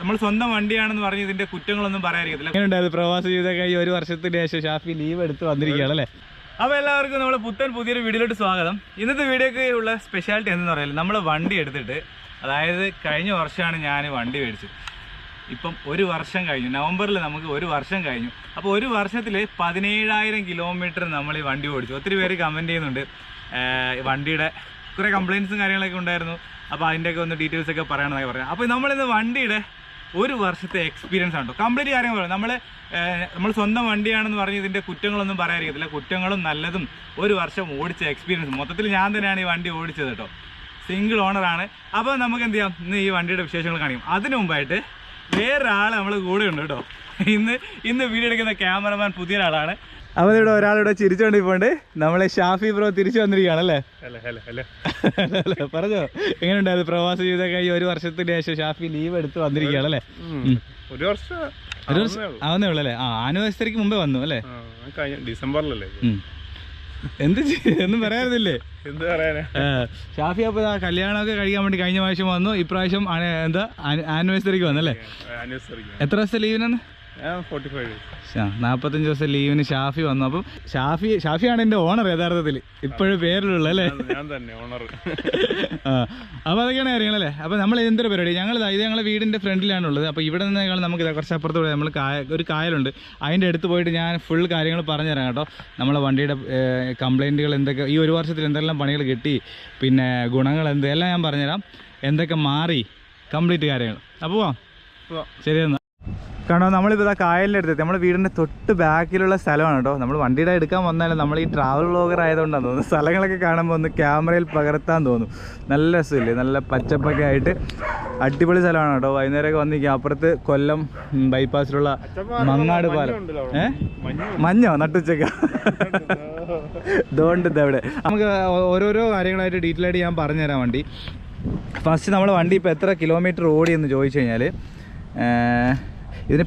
നമ്മൾ സ്വന്തം വണ്ടിയാണെന്ന് പറഞ്ഞ് ഇതിന്റെ കുറ്റങ്ങളൊന്നും പറയാതിരിക്കത്തില്ല. എങ്ങനെയുണ്ടായത് പ്രവാസ ജീവിതമൊക്കെ ഈ ഒരു വർഷത്തിന് ശേഷം ഷാഫി ലീവ് എടുത്ത് വന്നിരിക്കുകയാണ് അല്ലേ? അപ്പോൾ എല്ലാവർക്കും നമ്മൾ പുതിയൊരു വീഡിയോയിലോട്ട് സ്വാഗതം. ഇന്നത്തെ വീഡിയോക്ക് ഉള്ള സ്പെഷ്യാലിറ്റി എന്ന് പറയാൻ നമ്മൾ വണ്ടി എടുത്തിട്ട്, അതായത് കഴിഞ്ഞ വർഷമാണ് ഞാൻ വണ്ടി മേടിച്ചത്. ഇപ്പം ഒരു വർഷം കഴിഞ്ഞു, നവംബറിൽ നമുക്ക് ഒരു വർഷം കഴിഞ്ഞു. അപ്പോൾ ഒരു വർഷത്തിൽ 17,000 കിലോമീറ്റർ നമ്മൾ ഈ വണ്ടി ഓടിച്ചു. ഒത്തിരി പേര് കമൻറ്റ് ചെയ്യുന്നുണ്ട്, വണ്ടിയുടെ കുറേ കംപ്ലയിൻസും കാര്യങ്ങളൊക്കെ ഉണ്ടായിരുന്നു. അപ്പോൾ അതിൻ്റെയൊക്കെ ഒന്ന് ഡീറ്റെയിൽസൊക്കെ പറയണമെന്നൊക്കെ പറയാം. അപ്പോൾ നമ്മളിന്ന് വണ്ടിയുടെ ഒരു വർഷത്തെ എക്സ്പീരിയൻസ് ആണ്, കംപ്ലീറ്റ് കാര്യങ്ങൾ പറയും. നമ്മൾ സ്വന്തം വണ്ടിയാണെന്ന് പറഞ്ഞ് ഇതിൻ്റെ കുറ്റങ്ങളൊന്നും പറയാതിരിക്കത്തില്ല. കുറ്റങ്ങളും നല്ലതും ഒരു വർഷം ഓടിച്ച എക്സ്പീരിയൻസ് മൊത്തത്തിൽ ഞാൻ തന്നെയാണ് ഈ വണ്ടി ഓടിച്ചത് കേട്ടോ. സിംഗിൾ ഓണറാണ്. അപ്പോൾ നമുക്ക് എന്ത് ചെയ്യാം, ഇന്ന് ഈ വണ്ടിയുടെ വിശേഷങ്ങൾ കാണിക്കും. അതിനു മുമ്പായിട്ട് വേറൊരാൾ നമ്മൾ കൂടെ ഉണ്ട് കേട്ടോ. ഇന്ന് വീഡിയോ എടുക്കുന്ന ക്യാമറമാൻ പുതിയൊരാളാണ്. അപ്പോൾ ഇവിടെ ഒരാളിവിടെ ചിരിച്ചോണ്ടിപ്പോണ്ട്. നമ്മളെ ഷാഫി ബ്രോ തിരിച്ചു വന്നിരിക്കുകയാണല്ലേ? പറഞ്ഞോ, എങ്ങനെയുണ്ടായത് പ്രവാസ ജീവിതമൊക്കെ ഈ ഒരു വർഷത്തിന് ശേഷം ഷാഫി ലീവ് എടുത്ത് വന്നിരിക്കുകയാണല്ലേ? ഒരു വർഷം ആവുന്നേ ഉള്ളൂ അല്ലേ? ആനിവേഴ്സറിക്ക് മുമ്പേ വന്നു അല്ലേ? ഡിസംബറിലല്ലേ? ഒന്നും പറയാറില്ലേ? എന്ത് പറയാനാ? ഷാഫി അപ്പോൾ കല്യാണമൊക്കെ കഴിക്കാൻ വേണ്ടി കഴിഞ്ഞ പ്രാവശ്യം വന്നു. ഇപ്രാവശ്യം എന്താ ആനിവേഴ്സറിക്ക് വന്നല്ലേ? എത്ര ദിവസത്തെ ലീവിനാണ്? 45 ദിവസം ലീവിന് ഷാഫി വന്നു. അപ്പം ഷാഫിയാണ് എൻ്റെ ഓണർ യഥാർത്ഥത്തിൽ, ഇപ്പോഴും പേരിലുള്ള അല്ലേ? അപ്പോൾ അതൊക്കെയാണ് കാര്യങ്ങളല്ലേ. അപ്പോൾ നമ്മൾ എന്തൊരു പരിപാടി, ഇത് ഞങ്ങളെ വീടിൻ്റെ ഫ്രണ്ടിലാണുള്ളത്. അപ്പോൾ ഇവിടെ നിന്ന് നമുക്ക് കുറച്ച് അപ്പുറത്തൂടെ നമ്മൾ ഒരു കായലുണ്ട്, അതിൻ്റെ അടുത്ത് പോയിട്ട് ഞാൻ ഫുൾ കാര്യങ്ങൾ പറഞ്ഞു തരാം കേട്ടോ. നമ്മളെ വണ്ടിയുടെ കംപ്ലയിൻറ്റുകൾ എന്തൊക്കെ, ഈ ഒരു വർഷത്തിൽ എന്തെല്ലാം പണികൾ കിട്ടി, പിന്നെ ഗുണങ്ങൾ എന്തെല്ലാം ഞാൻ പറഞ്ഞുതരാം, എന്തൊക്കെ മാറി, കംപ്ലീറ്റ് കാര്യങ്ങൾ. അപ്പോൾ ശരി എന്നാ. കാരണം നമ്മളിപ്പോൾ കായലിൻ്റെ അടുത്തെത്തി. നമ്മുടെ വീടിൻ്റെ തൊട്ട് ബാക്കിലുള്ള സ്ഥലമാണ് കേട്ടോ. നമ്മൾ വണ്ടിയുടെ എടുക്കാൻ വന്നാലും നമ്മൾ ഈ ട്രാവൽ വ്ളോഗർ ആയതുകൊണ്ടാണ് തോന്നുന്നു, സ്ഥലങ്ങളൊക്കെ കാണുമ്പോൾ ഒന്ന് ക്യാമറയിൽ പകർത്താൻ തോന്നും. നല്ല രസമില്ലേ, നല്ല പച്ചപ്പൊക്കെ ആയിട്ട് അടിപൊളി സ്ഥലമാണ് കേട്ടോ. വൈകുന്നേരമൊക്കെ വന്നിരിക്കുക. അപ്പുറത്ത് കൊല്ലം ബൈപ്പാസിലുള്ള മങ്ങാട് പാലം. മഞ്ഞോ നട്ടുച്ചക്ക ഇതുകൊണ്ട് ഇതെവിടെ. നമുക്ക് ഓരോരോ കാര്യങ്ങളായിട്ട് ഡീറ്റെയിൽ ആയിട്ട് ഞാൻ പറഞ്ഞുതരാം വണ്ടി. ഫസ്റ്റ് നമ്മൾ വണ്ടി ഇപ്പോൾ എത്ര കിലോമീറ്റർ ഓടിയെന്ന് ചോദിച്ചു കഴിഞ്ഞാൽ, ഇതിന്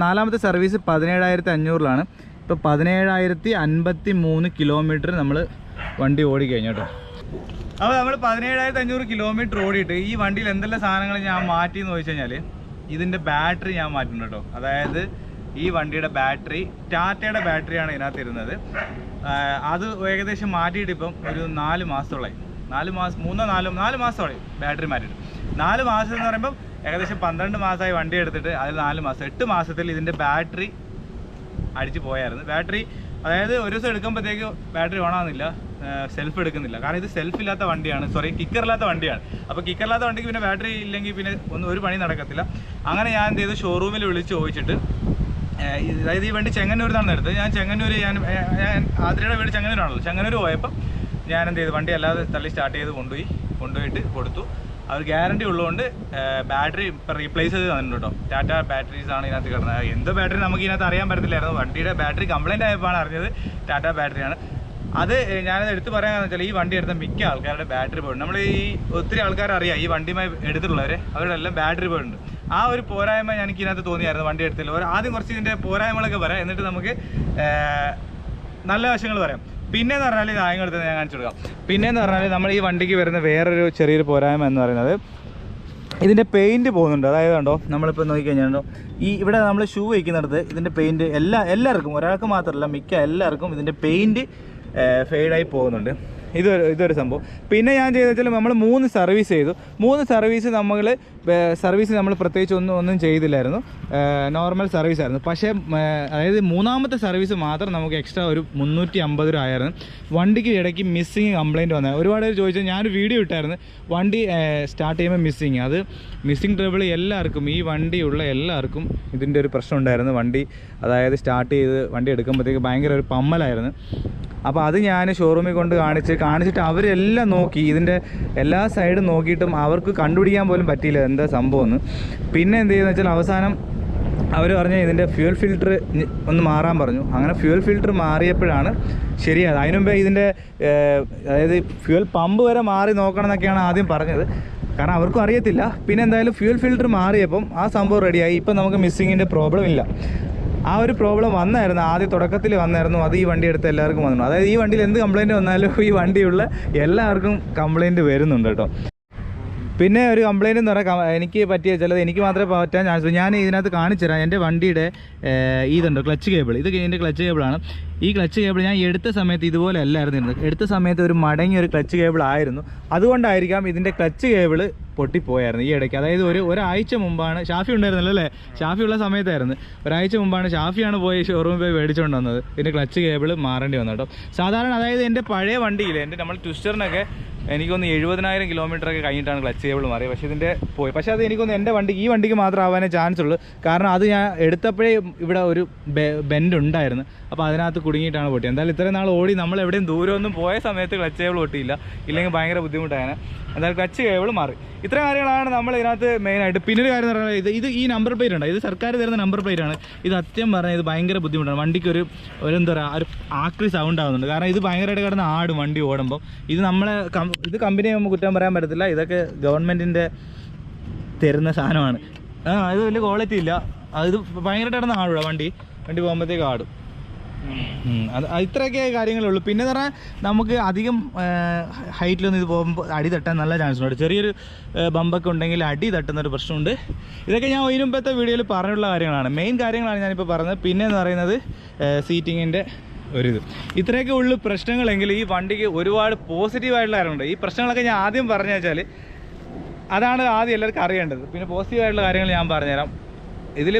നാലാമത്തെ സർവീസ് 17,500 ഇപ്പോൾ 17,053 കിലോമീറ്റർ നമ്മൾ വണ്ടി ഓടിക്കഴിഞ്ഞു കേട്ടോ. അപ്പോൾ നമ്മൾ 17,500 കിലോമീറ്റർ ഓടിയിട്ട് ഈ വണ്ടിയിൽ എന്തെല്ലാം സാധനങ്ങൾ ഞാൻ മാറ്റി എന്ന് ചോദിച്ചു കഴിഞ്ഞാൽ, ഇതിൻ്റെ ബാറ്ററി ഞാൻ മാറ്റുന്നു കേട്ടോ. അതായത് ഈ വണ്ടിയുടെ ബാറ്ററി ടാറ്റയുടെ ബാറ്ററിയാണ് ഇതിനകത്ത് ഇരുന്നത്. അത് ഏകദേശം മാറ്റിയിട്ട് ഇപ്പം ഒരു 4 മാസത്തോളമായി. 4 മാസത്തോളമായി ബാറ്ററി മാറ്റിയിട്ട്. 4 മാസം എന്ന് പറയുമ്പം ഏകദേശം 12 മാസമായി വണ്ടി എടുത്തിട്ട്. അതിൽ 4 മാസം 8 മാസത്തിൽ ഇതിൻ്റെ ബാറ്ററി അടിച്ച് പോയായിരുന്നു. ബാറ്ററി അതായത് ഒരു ദിവസം എടുക്കുമ്പോഴത്തേക്ക് ബാറ്ററി ഓണാകുന്നില്ല, സെൽഫ് എടുക്കുന്നില്ല. കാരണം ഇത് സെൽഫ് ഇല്ലാത്ത വണ്ടിയാണ്, കിക്കറില്ലാത്ത വണ്ടിയാണ്. അപ്പോൾ കിക്കറില്ലാത്ത വണ്ടിക്ക് പിന്നെ ബാറ്ററി ഇല്ലെങ്കിൽ പിന്നെ ഒരു പണി നടക്കത്തില്ല. അങ്ങനെ ഞാൻ എന്ത് ചെയ്തു, ഷോറൂമിൽ വിളിച്ച് ചോദിച്ചിട്ട്, അതായത് ഈ വണ്ടി ചെങ്ങന്നൂരിലാണ് എടുത്തത്. ഞാൻ ആതിരയുടെ വീട് ചെങ്ങന്നൂരാണല്ലോ. ചെങ്ങന്നൂർ പോയപ്പോൾ ഞാൻ എന്ത് ചെയ്തു, വണ്ടി അല്ലാതെ തള്ളി സ്റ്റാർട്ട് ചെയ്ത് കൊണ്ടുപോയിട്ട് കൊടുത്തു. അവർ ഗ്യാരണ്ടി ഉള്ളതുകൊണ്ട് ബാറ്ററി ഇപ്പം റീപ്ലേസ് ചെയ്ത് തന്നിട്ടുണ്ട് കേട്ടോ. ടാറ്റ ബാറ്ററീസ് ആണ് ഇതിനകത്ത് കിടന്നത്. എന്ത് ബാറ്ററി നമുക്ക് ഇതിനകത്ത് അറിയാൻ പറ്റത്തില്ലായിരുന്നു. വണ്ടിയുടെ ബാറ്ററി കംപ്ലൈൻറ്റ് ആയപ്പോഴാണ് അറിഞ്ഞത് ടാറ്റ ബാറ്ററിയാണ്. അത് ഞാനത് എടുത്ത് പറയാമെന്ന് വെച്ചാൽ, ഈ വണ്ടി എടുത്ത മിക്ക ആൾക്കാരുടെ ബാറ്ററി പോയിട്ടുണ്ട്. നമ്മൾ ഈ ഒത്തിരി ആൾക്കാർ അറിയാം, ഈ വണ്ടിയുമായി എടുത്തിട്ടുള്ളവർ, അവരുടെ എല്ലാം ബാറ്ററി പോയിട്ടുണ്ട്. ആ ഒരു പോരായ്മ എനിക്ക് ഇതിനകത്ത് തോന്നിയായിരുന്നു വണ്ടി എടുത്തില്ല. ആദ്യം കുറച്ച് ഇതിൻ്റെ പോരായ്മകളൊക്കെ പറയാം, എന്നിട്ട് നമുക്ക് നല്ല വശങ്ങൾ പറയാം. പിന്നെയെന്ന് പറഞ്ഞാൽ ഇത് ആയങ്ങൾ എടുത്ത് ഞാൻ കാണിച്ചു കൊടുക്കാം. പിന്നെയെന്ന് പറഞ്ഞാൽ നമ്മൾ ഈ വണ്ടിക്ക് വരുന്ന വേറൊരു ചെറിയൊരു പോരായ്മ എന്ന് പറയുന്നത്, ഇതിൻ്റെ പെയിൻറ്റ് പോകുന്നുണ്ട്. അതായത് കണ്ടോ, നമ്മളിപ്പോൾ നോക്കിക്കഴിഞ്ഞാൽ ഇവിടെ നമ്മൾ ഷൂ വയ്ക്കുന്നിടത്ത് ഇതിൻ്റെ പെയിൻറ്റ് എല്ലാവർക്കും, ഒരാൾക്ക് മാത്രമല്ല മിക്ക എല്ലാവർക്കും ഇതിൻ്റെ പെയിൻറ്റ് ഫെയ്ഡായി പോകുന്നുണ്ട്. ഇതൊരു സംഭവം. പിന്നെ ഞാൻ ചെയ്തെന്ന് വെച്ചാൽ, നമ്മൾ 3 സർവീസ് ചെയ്തു. 3 സർവീസ് നമ്മൾ പ്രത്യേകിച്ച് ഒന്നും ചെയ്തില്ലായിരുന്നു, നോർമൽ സർവീസ് ആയിരുന്നു. പക്ഷേ അതായത് 3ാമത്തെ സർവീസ് മാത്രം നമുക്ക് എക്സ്ട്രാ ഒരു 350 രൂപ ആയിരുന്നു. വണ്ടിക്ക് ഇടയ്ക്ക് മിസ്സിങ് കംപ്ലയിൻറ്റ് വന്നത് ഒരുപാട് പേര് ചോദിച്ചാൽ, ഞാനൊരു വീഡിയോ ഇട്ടായിരുന്നു വണ്ടി സ്റ്റാർട്ട് ചെയ്യുമ്പോൾ മിസ്സിങ് ട്രബിൾ എല്ലാവർക്കും, ഈ വണ്ടിയുള്ള എല്ലാവർക്കും ഇതിൻ്റെ ഒരു പ്രശ്നം ഉണ്ടായിരുന്നു. വണ്ടി അതായത് സ്റ്റാർട്ട് ചെയ്ത് വണ്ടി എടുക്കുമ്പോഴത്തേക്ക് ഭയങ്കര ഒരു പമ്മലായിരുന്നു. അപ്പോൾ അത് ഞാൻ ഷോറൂമിൽ കൊണ്ട് കാണിച്ചിട്ട് അവരെല്ലാം നോക്കി, ഇതിൻ്റെ എല്ലാ സൈഡും നോക്കിയിട്ടും അവർക്ക് കണ്ടുപിടിക്കാൻ പോലും പറ്റിയില്ല എന്താ സംഭവം എന്ന്. പിന്നെ എന്ത് ചെയ്യുന്നത് വെച്ചാൽ, അവസാനം അവർ പറഞ്ഞു ഇതിൻ്റെ ഫ്യൂൽ ഫിൽറ്റർ ഒന്ന് മാറാൻ പറഞ്ഞു. അങ്ങനെ ഫ്യൂൽ ഫിൽറ്റർ മാറിയപ്പോഴാണ് ശരിയായത്. അതിനുമുമ്പേ ഇതിൻ്റെ അതായത് ഫ്യൂൽ പമ്പ് വരെ മാറി നോക്കണം എന്നൊക്കെയാണ് ആദ്യം പറഞ്ഞത്. കാരണം അവർക്കും അറിയത്തില്ല. പിന്നെ എന്തായാലും ഫ്യൂൽ ഫിൽറ്റർ മാറിയപ്പം ആ സംഭവം റെഡിയായി. ഇപ്പം നമുക്ക് മിസ്സിങ്ങിൻ്റെ പ്രോബ്ലം ഇല്ല. ആ ഒരു പ്രോബ്ലം വന്നായിരുന്നു, ആദ്യം തുടക്കത്തിൽ വന്നായിരുന്നു. അത് ഈ വണ്ടി എടുത്ത് എല്ലാവർക്കും വന്നു. അതായത് ഈ വണ്ടിയിൽ എന്ത് കംപ്ലയിൻറ്റ് വന്നാലും ഈ വണ്ടിയുള്ള എല്ലാവർക്കും കംപ്ലയിൻറ്റ് വരുന്നുണ്ട് കേട്ടോ. പിന്നെ ഒരു കംപ്ലയിൻ്റ് എന്ന് പറഞ്ഞാൽ എനിക്ക് പറ്റിയ ചിലത് എനിക്ക് മാത്രമേ പറ്റാൻ ചാൻസ്. ഞാൻ ഇതിനകത്ത് കാണിച്ചു തരാം. എൻ്റെ വണ്ടിയുടെ ഇതുണ്ട് ക്ലച്ച് കേബിൾ, ഇത് എൻ്റെ ക്ലച്ച് കേബിളാണ്. ഈ ക്ലച്ച് കേബിൾ ഞാൻ എടുത്ത സമയത്ത് ഇതുപോലെ അല്ലായിരുന്നു ഇരുന്നത്. എടുത്ത സമയത്ത് ഒരു മടങ്ങിയ ഒരു ക്ലച്ച് കേബിൾ ആയിരുന്നു. അതുകൊണ്ടായിരിക്കാം ഇതിൻ്റെ ക്ലച്ച് കേബിൾ പൊട്ടിപ്പോയായിരുന്നു ഈ ഇടയ്ക്ക്. അതായത് ഒരാഴ്ച മുമ്പാണ്, ഷാഫി ഉണ്ടായിരുന്നല്ലോ അല്ലേ, ഷാഫി ഉള്ള സമയത്തായിരുന്നു, ഒരാഴ്ച മുമ്പാണ് ഷാഫിയാണ് പോയി ഷോറൂമിൽ പോയി മേടിച്ചുകൊണ്ട് വന്നത്. ഇതിൻ്റെ ക്ലച്ച് കേബിൾ മാറേണ്ടി വന്നു കേട്ടോ. സാധാരണ അതായത് എൻ്റെ പഴയ വണ്ടിയിൽ എൻ്റെ നമ്മൾ ട്വിസ്റ്ററിനൊക്കെ എനിക്കൊന്ന് 70,000 കിലോമീറ്ററൊക്കെ കഴിഞ്ഞിട്ടാണ് ക്ലച്ച് കേബിൾ മാറിയത്. പക്ഷേ ഇതിൻ്റെ പോയി. പക്ഷേ അത് എനിക്കൊന്ന് എൻ്റെ വണ്ടിക്ക്, ഈ വണ്ടിക്ക് മാത്രം ആവാനേ ചാൻസ് ഉള്ളൂ. കാരണം അത് ഞാൻ എടുത്തപ്പോഴേ ഇവിടെ ഒരു ബെൻഡ് ഉണ്ടായിരുന്നു. അപ്പോൾ അതിനകത്ത് കുടുങ്ങിയിട്ടാണ് പൊട്ടി. എന്തായാലും ഇത്രയും നാൾ ഓടി നമ്മൾ എവിടെയും ദൂരമൊന്നും പോയ സമയത്ത് ക്ലച്ച് കേബിൾ പൊട്ടിയില്ല, ഇല്ലെങ്കിൽ ഭയങ്കര ബുദ്ധിമുട്ടാണ്. എന്തായാലും ക്ലച്ച് കേബിൾ മാറി. ഇത്ര കാര്യങ്ങളാണ് നമ്മൾ ഇതിനകത്ത് മെയിനായിട്ട്. പിന്നെ ഒരു കാര്യം എന്ന് പറഞ്ഞാൽ ഇത് ഈ നമ്പർ പ്ലേറ്റ് ഉണ്ട്, ഇത് സർക്കാർ തരുന്ന നമ്പർ പ്ലേറ്റ് ആണ്. ഇത് സത്യം പറഞ്ഞാൽ ഇത് ഭയങ്കര ബുദ്ധിമുട്ടാണ്. വണ്ടിക്ക് ഒരു എന്താ പറയുക, ഒരു ആക്രി സൗണ്ട് ആവുന്നുണ്ട്. കാരണം ഇത് ഭയങ്കരമായിട്ട് കിടന്ന് ആടും വണ്ടി ഓടുമ്പോൾ. ഇത് നമ്മളെ ഇത് കമ്പനി നമുക്ക് കുറ്റം പറയാൻ പറ്റത്തില്ല, ഇതൊക്കെ ഗവൺമെൻറ്റിൻ്റെ തരുന്ന സാധനമാണ്. ഇത് വലിയ ക്വാളിറ്റി ഇല്ല. ഇത് ഭയങ്കരമായിട്ട് കിടന്ന് ആടുക, വണ്ടി പോകുമ്പോഴത്തേക്ക് ആടും. അത് ഇത്രയൊക്കെ കാര്യങ്ങളുള്ളൂ. പിന്നെ എന്ന് പറഞ്ഞാൽ നമുക്ക് അധികം ഹൈറ്റിലൊന്നും ഇത് പോകുമ്പോൾ അടി തട്ടാൻ നല്ല ചാൻസ് ഉണ്ട്. ചെറിയൊരു ബമ്പൊക്കെ ഉണ്ടെങ്കിൽ അടി തട്ടുന്നൊരു പ്രശ്നമുണ്ട്. ഇതൊക്കെ ഞാൻ ഇതിനു മുമ്പത്തെ വീഡിയോയിൽ പറഞ്ഞിട്ടുള്ള കാര്യങ്ങളാണ്, മെയിൻ കാര്യങ്ങളാണ് ഞാനിപ്പോൾ പറഞ്ഞത്. പിന്നെ എന്ന് പറയുന്നത് സീറ്റിങ്ങിൻ്റെ ഒരിത്. ഇത്രയൊക്കെ ഉള്ളു പ്രശ്നങ്ങളെങ്കിൽ ഈ വണ്ടിക്ക് ഒരുപാട് പോസിറ്റീവായിട്ടുള്ള കാര്യങ്ങളുണ്ട്. ഈ പ്രശ്നങ്ങളൊക്കെ ഞാൻ ആദ്യം പറഞ്ഞു വെച്ചാൽ അതാണ് ആദ്യം എല്ലാവർക്കും അറിയേണ്ടത്. പിന്നെ പോസിറ്റീവായിട്ടുള്ള കാര്യങ്ങൾ ഞാൻ പറഞ്ഞുതരാം. ഇതിൽ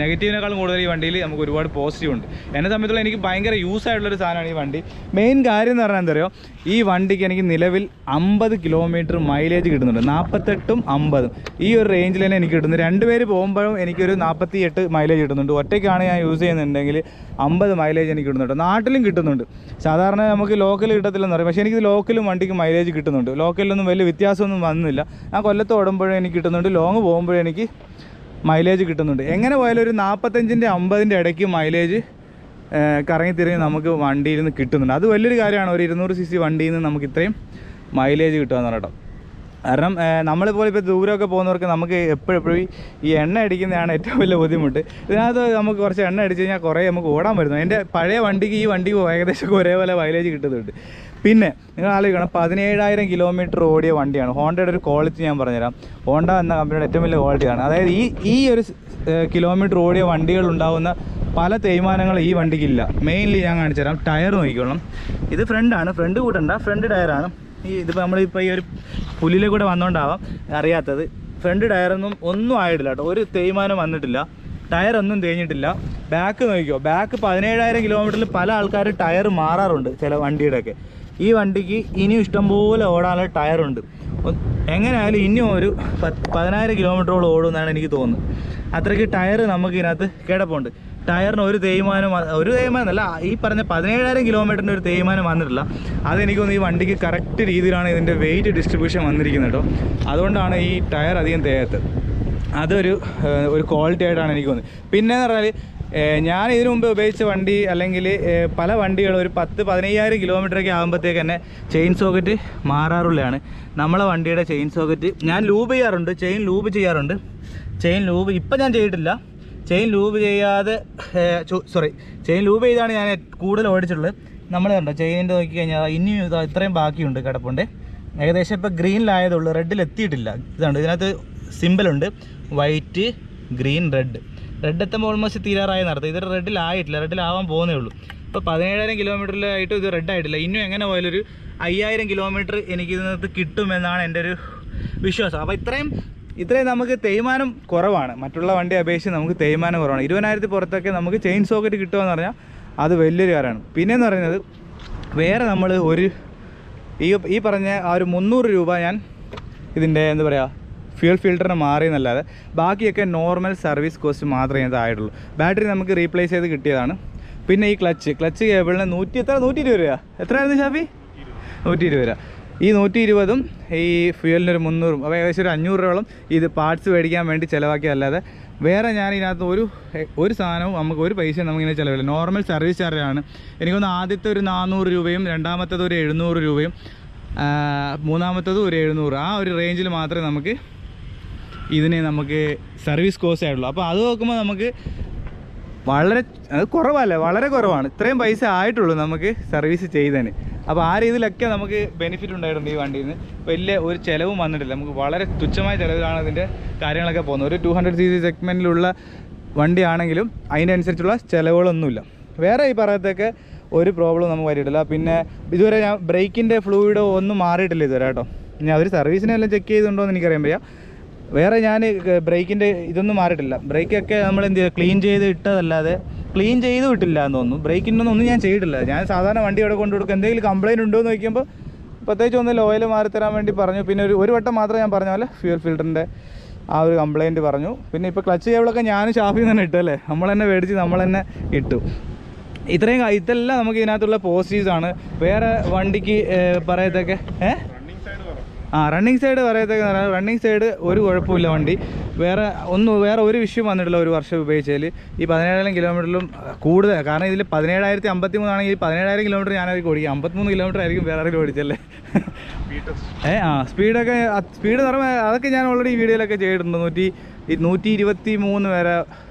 നെഗറ്റീവിനേക്കാളും കൂടുതൽ ഈ വണ്ടിയിൽ നമുക്ക് ഒരുപാട് പോസിറ്റീവ് ഉണ്ട്. എന്നെ സംബന്ധിച്ചുള്ള എനിക്ക് ഭയങ്കര യൂസ് ആയിട്ടുള്ളൊരു സാധനമാണ് ഈ വണ്ടി. മെയിൻ കാര്യം എന്ന് പറഞ്ഞാൽ എന്താ പറയുക, ഈ വണ്ടിക്ക് എനിക്ക് നിലവിൽ 50 കിലോമീറ്റർ മൈലേജ് കിട്ടുന്നുണ്ട്. 48ഉം 50ഉം ഈ ഒരു റേഞ്ചിൽ തന്നെ എനിക്ക് കിട്ടുന്നു. 2 പേര് പോകുമ്പോഴും എനിക്കൊരു 48 മൈലേജ് കിട്ടുന്നുണ്ട്. ഒറ്റയ്ക്കാണ് ഞാൻ യൂസ് ചെയ്യുന്നുണ്ടെങ്കിൽ 50 മൈലേജ് എനിക്ക് കിട്ടുന്നുണ്ട്. നാട്ടിലും കിട്ടുന്നുണ്ട്. സാധാരണ നമുക്ക് ലോക്കൽ കിട്ടത്തില്ലെന്ന് പറയും, പക്ഷേ എനിക്ക് ലോക്കലും വണ്ടിക്ക് മൈലേജ് കിട്ടുന്നുണ്ട്. ലോക്കലിലൊന്നും വലിയ വ്യത്യാസമൊന്നും വന്നില്ല. ഞാൻ കൊല്ലത്ത് ഓടുമ്പോഴും എനിക്ക് കിട്ടുന്നുണ്ട്, ലോങ് പോകുമ്പോഴും എനിക്ക് മൈലേജ് കിട്ടുന്നുണ്ട്. എങ്ങനെ പോയാലും ഒരു 45ൻ്റെ 50ൻ്റെ ഇടയ്ക്ക് മൈലേജ് കറങ്ങിത്തിരിഞ്ഞ് നമുക്ക് വണ്ടിയിൽ നിന്ന് കിട്ടുന്നുണ്ട്. അത് വലിയൊരു കാര്യമാണ്. ഒരു 200cc വണ്ടിയിൽ നിന്ന് നമുക്ക് ഇത്രയും മൈലേജ് കിട്ടുമെന്ന് പറഞ്ഞിട്ടോ. കാരണം നമ്മളിപ്പോൾ ഇപ്പോൾ ദൂരമൊക്കെ പോകുന്നവർക്ക് നമുക്ക് എപ്പോഴും ഈ എണ്ണ അടിക്കുന്നതാണ് ഏറ്റവും വലിയ ബുദ്ധിമുട്ട്. ഇതിനകത്ത് നമുക്ക് കുറച്ച് എണ്ണ അടിച്ച് കഴിഞ്ഞാൽ കുറേ നമുക്ക് ഓടാൻ പറ്റുന്നു. എൻ്റെ പഴയ വണ്ടിക്ക് ഈ വണ്ടിക്ക് ഏകദേശം ഒരേപോലെ മൈലേജ് കിട്ടുന്നുണ്ട്. പിന്നെ നിങ്ങൾ ആലോചിക്കണം, 17,000 കിലോമീറ്റർ ഓടിയ വണ്ടിയാണ്. ഹോണ്ടയുടെ ഒരു ക്വാളിറ്റി ഞാൻ പറഞ്ഞുതരാം. ഹോണ്ട എന്ന കമ്പനിയുടെ ഏറ്റവും വലിയ ക്വാളിറ്റിയാണ്. അതായത് ഈ ഒരു കിലോമീറ്റർ ഓടിയ വണ്ടികളുണ്ടാവുന്ന പല തേയ്മാനങ്ങളും ഈ വണ്ടിക്കില്ല. മെയിൻലി ഞാൻ കാണിച്ചു തരാം. ടയർ നോക്കിക്കോളാം. ഇത് ഫ്രണ്ടാണ്, ഫ്രണ്ട് കൂട്ടണ്ട, ഫ്രണ്ട് ടയറാണ്. ഇതിപ്പോൾ നമ്മളിപ്പോൾ ഈ ഒരു പുല്ലിലെ കൂടെ വന്നുകൊണ്ടാവാം അറിയാത്തത്. ഫ്രണ്ട് ടയറൊന്നും ഒന്നും ആയിട്ടില്ല കേട്ടോ, ഒരു തേയ്മാനം വന്നിട്ടില്ല. ടയറൊന്നും തേഞ്ഞിട്ടില്ല. ബാക്ക് നോക്കിക്കോ, ബാക്ക് 17,000 കിലോമീറ്ററിൽ പല ആൾക്കാർ ടയർ മാറാറുണ്ട് ചില വണ്ടിയുടെയൊക്കെ. ഈ വണ്ടിക്ക് ഇനിയും ഇഷ്ടംപോലെ ഓടാനുള്ള ടയറുണ്ട്. എങ്ങനെയായാലും ഇനിയും ഒരു 10,000 കിലോമീറ്ററോളം ഓടുമെന്നാണ് എനിക്ക് തോന്നുന്നത്. അത്രയ്ക്ക് ടയർ നമുക്ക് ഇതിനകത്ത് കിടപ്പുണ്ട്. ടയറിന് ഒരു തേയ്മാനം അല്ല, ഈ പറഞ്ഞ 17,000 കിലോമീറ്ററിൻ്റെ ഒരു തേയ്മാനം വന്നിട്ടില്ല. അതെനിക്കൊന്ന് ഈ വണ്ടിക്ക് കറക്റ്റ് രീതിയിലാണ് ഇതിൻ്റെ വെയിറ്റ് ഡിസ്ട്രിബ്യൂഷൻ വന്നിരിക്കുന്നത് കേട്ടോ. അതുകൊണ്ടാണ് ഈ ടയർ അധികം തേയാത്തത്. അതൊരു ക്വാളിറ്റി ആയിട്ടാണ് എനിക്ക് തോന്നുന്നത്. പിന്നെ എന്ന് പറഞ്ഞാൽ ഞാൻ ഇതിനു മുമ്പ് ഉപയോഗിച്ച വണ്ടി അല്ലെങ്കിൽ പല വണ്ടികളും ഒരു 10-15,000 കിലോമീറ്ററൊക്കെ ആകുമ്പോഴത്തേക്ക് തന്നെ ചെയിൻ സോക്കറ്റ് മാറാറുള്ളതാണ്. നമ്മളെ വണ്ടിയുടെ ചെയിൻ സോക്കറ്റ് ഞാൻ ലൂബ് ചെയ്യാറുണ്ട്, ചെയിൻ ലൂബ് ചെയ്യാറുണ്ട്. ചെയിൻ ലൂബ് ഇപ്പം ഞാൻ ചെയ്തിട്ടില്ല. ചെയിൻ ലൂബ് ചെയ്യാതെ ചെയിൻ ലൂബ് ചെയ്താണ് ഞാൻ കൂടുതൽ ഓടിച്ചിട്ടുള്ളത്. നമ്മൾ കണ്ടോ ചെയിനിൻ്റെ നോക്കിക്കഴിഞ്ഞാൽ ഇനിയും ഇത്രയും ബാക്കിയുണ്ട്, കിടപ്പുണ്ട്. ഏകദേശം ഇപ്പോൾ ഗ്രീനിലായതുള്ളൂ, റെഡിൽ എത്തിയിട്ടില്ല. ഇതാണ് ഇതിനകത്ത് സിമ്പിളുണ്ട്, വൈറ്റ്, ഗ്രീൻ, റെഡ് എത്തുമ്പോൾ ഓൾമോസ്റ്റ് തീരാറായി നടത്തും. ഇത് റെഡിലായിട്ടില്ല, റെഡിലാവാൻ പോകുന്നേ ഉള്ളൂ. ഇപ്പോൾ 17,000 കിലോമീറ്ററിലായിട്ട് ഇത് റെഡ് ആയിട്ടില്ല. ഇനിയും എങ്ങനെ പോയാലും ഒരു 5,000 കിലോമീറ്റർ എനിക്കിതിനകത്ത് കിട്ടുമെന്നാണ് എൻ്റെ ഒരു വിശ്വാസം. അപ്പോൾ ഇത്രയും നമുക്ക് തേയ്മാനം കുറവാണ്. മറ്റുള്ള വണ്ടി അപേക്ഷിച്ച് നമുക്ക് തേയ്മാനം കുറവാണ്. 20,000 പുറത്തൊക്കെ നമുക്ക് ചെയിൻ സോക്കറ്റ് കിട്ടുമെന്ന് പറഞ്ഞാൽ അത് വലിയൊരു കാര്യമാണ്. പിന്നെയെന്ന് പറയുന്നത് വേറെ നമ്മൾ ഈ പറഞ്ഞ ആ ഒരു 300 രൂപ ഞാൻ ഇതിൻ്റെ എന്താ പറയുക ഫ്യൂൽ ഫിൽറ്ററിന് മാറിയെന്നല്ലാതെ ബാക്കിയൊക്കെ നോർമൽ സർവീസ് കോസ്റ്റ് മാത്രമേ ഇത് ആയിട്ടുള്ളൂ. ബാറ്ററി നമുക്ക് റീപ്ലേസ് ചെയ്ത് കിട്ടിയതാണ്. പിന്നെ ഈ ക്ലച്ച് കേബിളിന് 120 രൂപ. എത്രയായിരുന്നു ഷാഫി? 120 രൂപ. ഈ 120ഉം ഈ ഫ്യൂവലിനൊരു 300ഉം, അപ്പോൾ ഏകദേശം ഒരു 500 രൂപയോളം ഇത് പാർട്സ് മേടിക്കാൻ വേണ്ടി ചിലവാക്കിയതല്ലാതെ വേറെ ഞാൻ ഇതിനകത്ത് ഒരു സാധനവും നമുക്ക് ഒരു പൈസയും നമുക്കിങ്ങനെ ചിലവില്ല. Normal service ചാർജാണ്. എനിക്കൊന്ന് ആദ്യത്തെ ഒരു 400 രൂപയും രണ്ടാമത്തേത് ഒരു 700 രൂപയും മൂന്നാമത്തേത് ഒരു 700, ആ ഒരു റേഞ്ചിൽ മാത്രമേ നമുക്ക് നമുക്ക് സർവീസ് കോസ്റ്റ് ആയിട്ടുള്ളൂ. അപ്പോൾ അത് നോക്കുമ്പോൾ നമുക്ക് വളരെ കുറവല്ല, വളരെ കുറവാണ്. ഇത്രയും പൈസ ആയിട്ടുള്ളൂ നമുക്ക് സർവീസ് ചെയ്തതിന്. അപ്പോൾ ആ രീതിയിലൊക്കെ നമുക്ക് ബെനിഫിറ്റ് ഉണ്ടായിട്ടുണ്ട് ഈ വണ്ടിയിൽ നിന്ന്. വലിയ ഒരു ചിലവും വന്നിട്ടില്ല, നമുക്ക് വളരെ തുച്ഛമായ ചിലവിലാണ് ഇതിൻ്റെ കാര്യങ്ങളൊക്കെ പോകുന്നത്. ഒരു 200cc സെഗ്മെൻറ്റിലുള്ള വണ്ടിയാണെങ്കിലും അതിനനുസരിച്ചുള്ള ചിലവുകളൊന്നുമില്ല. വേറെ ഈ പറയത്തൊക്കെ ഒരു പ്രോബ്ലം നമുക്ക് വരിയിട്ടില്ല. പിന്നെ ഇതുവരെ ഞാൻ ബ്രേക്കിൻ്റെ ഫ്ലൂയിഡോ ഒന്നും മാറിയിട്ടില്ല ഇതുവരെ കേട്ടോ. ഞാൻ അവർ സർവീസിനെല്ലാം ചെക്ക് ചെയ്തിട്ടുണ്ടോ എന്ന് എനിക്കറിയാൻ വയ്യ. വേറെ ഞാൻ ബ്രേക്കിൻ്റെ ഇതൊന്നും മാറിയിട്ടില്ല. ബ്രേക്കൊക്കെ നമ്മൾ എന്ത് ചെയ്യുക, ക്ലീൻ ചെയ്ത് ഇട്ടതല്ലാതെ ക്ലീൻ ചെയ്ത് വിട്ടില്ല എന്ന് തോന്നുന്നു. ബ്രേക്കിൻ്റെ ഒന്നും ഞാൻ ചെയ്തിട്ടില്ല. ഞാൻ സാധാരണ വണ്ടി അവിടെ കൊണ്ടു കൊടുക്കും, എന്തെങ്കിലും കംപ്ലയിൻറ്റ് ഉണ്ടോ എന്ന് നോക്കിയപ്പോൾ പ്രത്യേകിച്ച് ഒന്നും ഓയിൽ മാറി തരാൻ വേണ്ടി പറഞ്ഞു. പിന്നെ ഒരു വട്ടം മാത്രമേ ഞാൻ പറഞ്ഞ പോലെ ഫ്യൂൽ ഫിൽറ്ററിൻ്റെ ആ ഒരു കംപ്ലയിൻറ്റ് പറഞ്ഞു. പിന്നെ ഇപ്പോൾ ക്ലച്ച് കേബിളൊക്കെ ഞാനും ഷാഫിൽ തന്നെ ഇട്ടു അല്ലേ, നമ്മൾ തന്നെ മേടിച്ച് നമ്മൾ തന്നെ ഇട്ടു. ഇതെല്ലാം നമുക്ക് ഇതിനകത്തുള്ള പോസിറ്റീവ്സാണ്. വേറെ വണ്ടിക്ക് പറയത്തൊക്കെ റണ്ണിങ് സൈഡ് പറയത്തൊക്കെ റണ്ണിങ് സൈഡ് ഒരു കുഴപ്പമില്ല വണ്ടി. വേറെ ഒരു വിഷയം വന്നിട്ടില്ല ഒരു വർഷം ഉപയോഗിച്ചാൽ. ഈ 17,000 കിലോമീറ്ററിലും കൂടുതൽ, കാരണം ഇതിൽ 17,053 ആണെങ്കിൽ 17,000 കിലോമീറ്റർ ഞാനതിൽ ഓടിക്കും, 53 കിലോമീറ്റർ ആയിരിക്കും വേറെ ആരെങ്കിലും ഓടിച്ചല്ലേ. സ്പീഡൊക്കെ സ്പീഡ് എന്ന് പറയുമ്പോൾ അതൊക്കെ ഞാൻ ഓൾറെഡി ഈ വീഡിയോയിലൊക്കെ ചെയ്തിട്ടുണ്ട്. 123 വരെ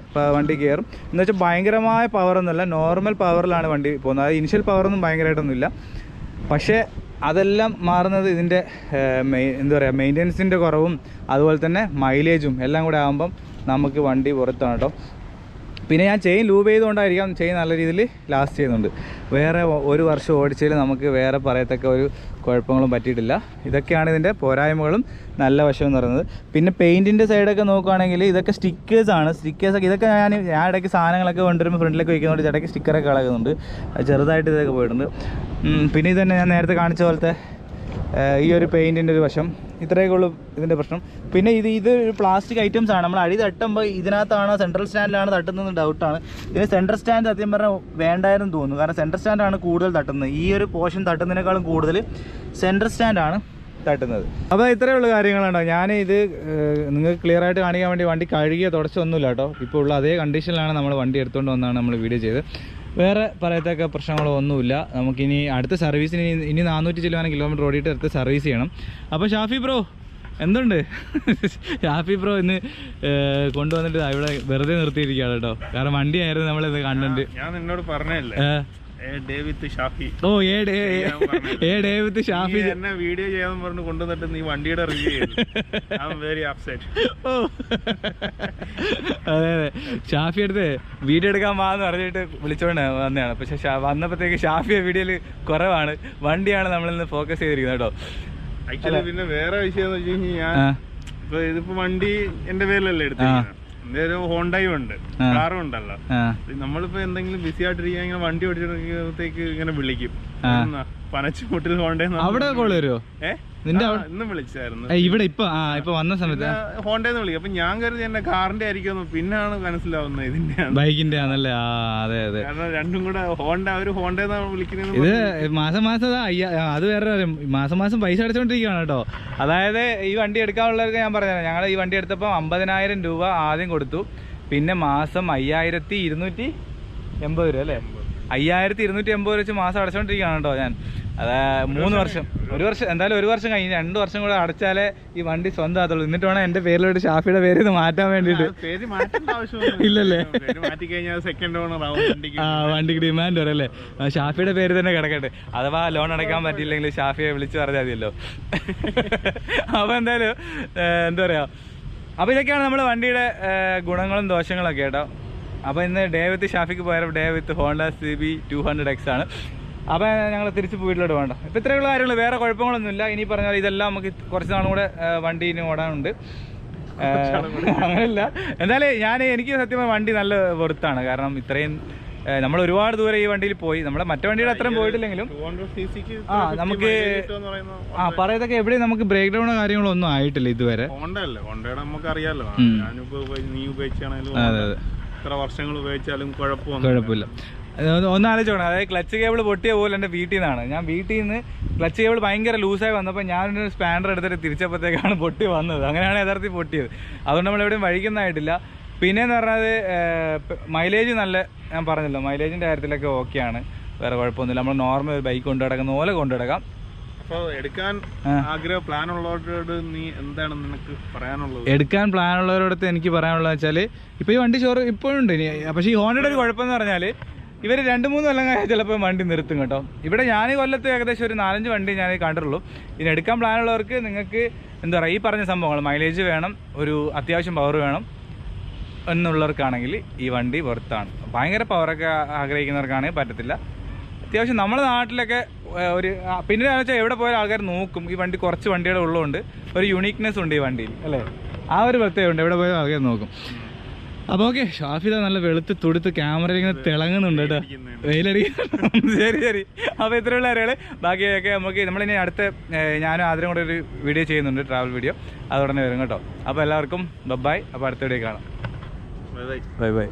വണ്ടി കയറും. എന്ന് വെച്ചാൽ ഭയങ്കരമായ പവറൊന്നുമല്ല, നോർമൽ പവറിലാണ് വണ്ടി പോകുന്നത്. അത് ഇനിഷ്യൽ പവറൊന്നും ഭയങ്കരമായിട്ടൊന്നുമില്ല. പക്ഷേ അതെല്ലാം മാറുന്നത് ഇതിൻ്റെ എന്താ പറയുക, മെയിൻ്റെനൻസിൻ്റെ കുറവും അതുപോലെ തന്നെ മൈലേജും എല്ലാം കൂടെ ആകുമ്പം നമുക്ക് വണ്ടി പുറത്താണ് കേട്ടോ. പിന്നെ ഞാൻ ചെയിൻ ലൂബ് ചെയ്തുകൊണ്ടായിരിക്കാം ചെയിൻ നല്ല രീതിയിൽ ലാസ്റ്റ് ചെയ്യുന്നുണ്ട്. വേറെ ഒരു വർഷം ഓടിച്ചതിൽ നമുക്ക് വേറെ പറയത്തക്ക ഒരു കുഴപ്പങ്ങളും പറ്റിയിട്ടില്ല. ഇതൊക്കെയാണ് ഇതിൻ്റെ പോരായ്മകളും നല്ല വശം എന്ന് പറയുന്നത്. പിന്നെ പെയിൻറ്റിൻ്റെ സൈഡൊക്കെ നോക്കുകയാണെങ്കിൽ ഇതൊക്കെ സ്റ്റിക്കേഴ്സാണ്. സ്റ്റിക്കേഴ്സൊക്കെ ഇതൊക്കെ ഞാൻ ഇടയ്ക്ക് സാധനങ്ങളൊക്കെ കൊണ്ടുവരുമ്പോൾ ഫ്രണ്ടിലേക്ക് വയ്ക്കുന്നതുകൊണ്ട് ഇടയ്ക്ക് സ്റ്റിക്കറൊക്കെ കളകുന്നുണ്ട്. ചെറുതായിട്ട് ഇതൊക്കെ പോയിട്ടുണ്ട്. പിന്നെ ഇത് തന്നെ ഞാൻ നേരത്തെ കാണിച്ച പോലത്തെ ഈ ഒരു പെയിൻറ്റിൻ്റെ ഒരു വശം, ഇത്രയൊക്കെ ഉള്ളൂ ഇതിൻ്റെ പ്രശ്നം. പിന്നെ ഇത് പ്ലാസ്റ്റിക് ഐറ്റംസ് ആണ്. നമ്മൾ അടി തട്ടുമ്പോൾ ഇതിനകത്താണ് സെൻട്രൽ സ്റ്റാൻഡിലാണ് തട്ടുന്നത് ഡൗട്ടാണ്. ഇതിന് സെൻട്രൽ സ്റ്റാൻഡ് സത്യം പറഞ്ഞാൽ വേണ്ടായിരുന്നു തോന്നുന്നു, കാരണം സെൻട്രൽ സ്റ്റാൻഡാണ് കൂടുതൽ തട്ടുന്നത്. ഈ ഒരു പോർഷൻ തട്ടുന്നതിനേക്കാളും കൂടുതൽ സെൻട്രൽ സ്റ്റാൻഡാണ് തട്ടുന്നത്. അപ്പോൾ ഇത്രയുള്ള കാര്യങ്ങളാണോ. ഞാൻ ഇത് നിങ്ങൾക്ക് ക്ലിയർ ആയിട്ട് കാണിക്കാൻ വേണ്ടി വണ്ടി കഴുകിയ തുടച്ചൊന്നുമില്ല കേട്ടോ. ഇപ്പോൾ ഉള്ള അതേ കണ്ടീഷനിലാണ് നമ്മൾ വണ്ടി എടുത്തുകൊണ്ട് വന്നാണ് നമ്മൾ വീഡിയോ ചെയ്ത്. വേറെ പറയത്തക്ക പ്രശ്നങ്ങളോ ഒന്നുമില്ല. നമുക്കിനി അടുത്ത സർവീസിന് ഇനി 400 ചില്ലുവാനും കിലോമീറ്റർ ഓടിയിട്ട് അടുത്ത് സർവീസ് ചെയ്യണം. അപ്പോൾ ഷാഫി ബ്രോ എന്തുണ്ട്? ഷാഫി ബ്രോ ഇന്ന് കൊണ്ടുവന്നിട്ട് ഇവിടെ വെറുതെ നിർത്തിയിരിക്കുകയാണ് കേട്ടോ. കാരണം വണ്ടിയായിരുന്നു നമ്മളിത് കണ്ടന്റ്. ഞാൻ നിന്നോട് പറഞ്ഞല്ലേ ഷാഫി എന്നെ വീഡിയോ ചെയ്യാൻ പറഞ്ഞു കൊണ്ടുവന്നിട്ട് നീ വണ്ടിയുടെ റിവ്യൂ വെരി അപ്സെറ്റ്. അതെ ഷാഫി അടുത്ത് വീഡിയോ എടുക്കാൻ വാന്ന് പറഞ്ഞിട്ട് വിളിച്ചോണ്ട് വന്നതാണ്. പക്ഷെ വന്നപ്പോഴത്തേക്ക് ഷാഫിയെ വീഡിയോയിൽ കുറവാണ്, വണ്ടിയാണ് നമ്മളിന്ന് ഫോക്കസ് ചെയ്തിരിക്കുന്നത് കേട്ടോ. ആക്ച്വലി പിന്നെ വേറെ വിഷയം എന്ന് വെച്ച് കഴിഞ്ഞാൽ ഞാൻ ഇപ്പൊ ഇതിപ്പോ വണ്ടി എന്റെ പേരിലല്ലേ എടുത്തിരിക്കുന്നത്. എന്റെ ഒരു ഹോണ്ടയും ഉണ്ട്, കാറും ഉണ്ടല്ലോ. നമ്മളിപ്പോ എന്തെങ്കിലും ബിസി ആയിട്ടിരിക്കുക ഇങ്ങനെ വണ്ടി ഓടിച്ചപ്പോഴത്തേക്ക് ഇങ്ങനെ വിളിക്കും, പനച്ചുമുട്ടിൽ ഹോണ്ടയെന്ന്. അവിടെ കൊള്ളുവരുമോ? ഇന്ന് വിളിച്ചായിരുന്നു ഇവിടെ ഇപ്പൊ വന്ന സമയത്ത് ഹോണ്ടയെന്ന് വിളിക്കും. അപ്പൊ ഞാൻ കരുതി എന്നെ കാറിന്റെ ആയിരിക്കും, പിന്നാണ് മനസ്സിലാവുന്നത് ഇതിന്റെ ബൈക്കിന്റെ ആണല്ലേ. അതെ അതെ, കാരണം രണ്ടും കൂടെ ഹോണ്ട, ഒരു ഹോണ്ടയെന്നാണ് വിളിക്കുന്നത്. ഇത് മാസം അത് വേറെ കാര്യം, മാസം പൈസ അടച്ചോണ്ടിരിക്കുകയാണ് കേട്ടോ. അതായത് ഈ വണ്ടി എടുക്കാനുള്ളവർക്ക് ഞാൻ പറഞ്ഞത്, ഞങ്ങൾ ഈ വണ്ടി എടുത്തപ്പോൾ 50,000 രൂപ ആദ്യം കൊടുത്തു. പിന്നെ മാസം 5,280 രൂപ അല്ലേ, 5,280 വെച്ച് മാസം അടച്ചോണ്ടിരിക്കുകയാണ് കേട്ടോ ഞാൻ. അത് 3 വർഷം, എന്തായാലും 1 വർഷം കഴിഞ്ഞ് 2 വർഷം കൂടെ അടച്ചാലേ ഈ വണ്ടി സ്വന്തം ആകത്തുള്ളൂ. എന്നിട്ട് വേണം എന്റെ പേരിലോട്ട് ഷാഫിയുടെ പേര് ഇത് മാറ്റാൻ വേണ്ടിട്ട്. ഇല്ലല്ലേ, വണ്ടിക്ക് ഡിമാൻഡ് വരല്ലേ. ഷാഫിയുടെ പേര് തന്നെ കിടക്കട്ടെ, അഥവാ ലോൺ അടയ്ക്കാൻ പറ്റിയില്ലെങ്കിൽ ഷാഫിയെ വിളിച്ചു പറഞ്ഞാൽ മതിയല്ലോ. അപ്പൊ എന്തായാലും എന്താ പറയാ, അപ്പൊ ഇതൊക്കെയാണ് നമ്മുടെ വണ്ടിയുടെ ഗുണങ്ങളും ദോഷങ്ങളൊക്കെ കേട്ടോ. അപ്പോൾ ഇന്ന് ഡേ വിത്ത് ഷാഫിക്ക് പോയാലും ഡേ വിത്ത് ഹോണ്ട cb200x ആണ്. അപ്പോൾ ഞങ്ങൾ തിരിച്ച് വീട്ടിലോട്ട് വേണ്ട. ഇപ്പോൾ ഇത്രയുള്ള കാര്യങ്ങൾ, വേറെ കുഴപ്പങ്ങളൊന്നുമില്ല. ഇനി പറഞ്ഞാൽ ഇതെല്ലാം നമുക്ക് കുറച്ച് നാളും കൂടെ വണ്ടി ഇനി ഓടാനുണ്ട്. അങ്ങനെയല്ല, എന്തായാലും എനിക്ക് സത്യമായി വണ്ടി നല്ല വെറുത്താണ്. കാരണം ഇത്രയും നമ്മൾ ഒരുപാട് ദൂരം ഈ വണ്ടിയിൽ പോയി, നമ്മളെ മറ്റേ വണ്ടിയുടെ അത്രയും പോയിട്ടില്ലെങ്കിലും നമുക്ക് പറയത്തൊക്കെ എവിടെയും നമുക്ക് ബ്രേക്ക് ഡൗണോ കാര്യങ്ങളോ ഒന്നും ആയിട്ടില്ല ഇതുവരെ. വർഷങ്ങൾ ഉപയോഗിച്ചാലും കുഴപ്പമില്ല. ഒന്ന് ആലോചിച്ചോണം, അതായത് ക്ലച്ച് കേബിൾ പൊട്ടിയ പോലെ എൻ്റെ വീട്ടിൽ നിന്നാണ്. ഞാൻ വീട്ടിൽ നിന്ന് ക്ലച്ച് കേബിൾ ഭയങ്കര ലൂസായി വന്നപ്പോൾ ഞാനൊരു സ്പാൻഡർ എടുത്തിട്ട് തിരിച്ചപ്പോഴത്തേക്കാണ് പൊട്ടി വന്നത്. അങ്ങനെയാണ് യഥാർത്ഥത്തിൽ പൊട്ടിയത്. അതുകൊണ്ട് നമ്മൾ എവിടെയും വഴിക്കുന്നതായിട്ടില്ല. പിന്നെയെന്ന് പറഞ്ഞത് മൈലേജ് നല്ല, ഞാൻ പറഞ്ഞല്ലോ മൈലേജിൻ്റെ കാര്യത്തിലൊക്കെ ഓക്കെയാണ്, വേറെ കുഴപ്പമൊന്നുമില്ല. നമ്മൾ നോർമൽ ബൈക്ക് കൊണ്ടു നടക്കുന്ന പോലെ കൊണ്ടു നടക്കാം. അപ്പോൾ എടുക്കാൻ പ്ലാൻ ഉള്ളവരോട് നീ എന്താണ് നിനക്ക് പറയാനുള്ളത്? എടുക്കാൻ പ്ലാൻ ഉള്ളവരോടത്ത് എനിക്ക് പറയാനുള്ളത് വെച്ചാൽ, ഇപ്പോൾ ഈ വണ്ടി ഷോറൂം ഇപ്പോഴും ഉണ്ട്. പക്ഷേ ഈ ഹോണ്ടയുടെ ഒരു കുഴപ്പമെന്ന് പറഞ്ഞാൽ ഇവർ 2-3 കൊല്ലം കഴിഞ്ഞാൽ ചിലപ്പോൾ വണ്ടി നിർത്തും കേട്ടോ. ഇവിടെ ഞാൻ കൊല്ലത്ത് ഏകദേശം ഒരു 4-5 വണ്ടി ഞാൻ കണ്ടിട്ടുള്ളൂ. ഇനി എടുക്കാൻ പ്ലാനുള്ളവർക്ക് നിങ്ങൾക്ക് എന്താ പറയുക, ഈ പറഞ്ഞ സംഭവങ്ങൾ മൈലേജ് വേണം, ഒരു അത്യാവശ്യം പവർ വേണം എന്നുള്ളവർക്കാണെങ്കിൽ ഈ വണ്ടി വെർത്താണ്. ഭയങ്കര പവറൊക്കെ ആഗ്രഹിക്കുന്നവർക്കാണെങ്കിൽ പറ്റത്തില്ല. അത്യാവശ്യം നമ്മുടെ നാട്ടിലൊക്കെ ഒരു പിന്നെ വെച്ചാൽ എവിടെ പോയാലും ആൾക്കാർ നോക്കും. ഈ വണ്ടി കുറച്ച് വണ്ടിയുടെ ഉള്ളതുകൊണ്ട് ഒരു യുണീക്നെസ് ഉണ്ട് ഈ വണ്ടിയിൽ അല്ലേ, ആ ഒരു പ്രത്യേകത. എവിടെ പോയാലും ആൾക്കാർ നോക്കും. അപ്പോൾ ഓക്കെ, ഷാഫിദ നല്ല വെളുത്ത് തുടുത്ത് ക്യാമറയിൽ ഇങ്ങനെ തിളങ്ങുന്നുണ്ട് കേട്ടോ, വെയിലടിക്കുന്നു. ശരി. അപ്പോൾ ഇത്രയുള്ള കാര്യങ്ങൾ. ബാക്കിയൊക്കെ നമ്മളിനി അടുത്ത ഞാനും ആദ്യം കൂടെ ഒരു വീഡിയോ ചെയ്യുന്നുണ്ട്, ട്രാവൽ വീഡിയോ, അത് ഉടനെ വരും കേട്ടോ. അപ്പോൾ എല്ലാവർക്കും ബൈ. അപ്പോൾ അടുത്ത വീഡിയോ കാണാം. ബൈ.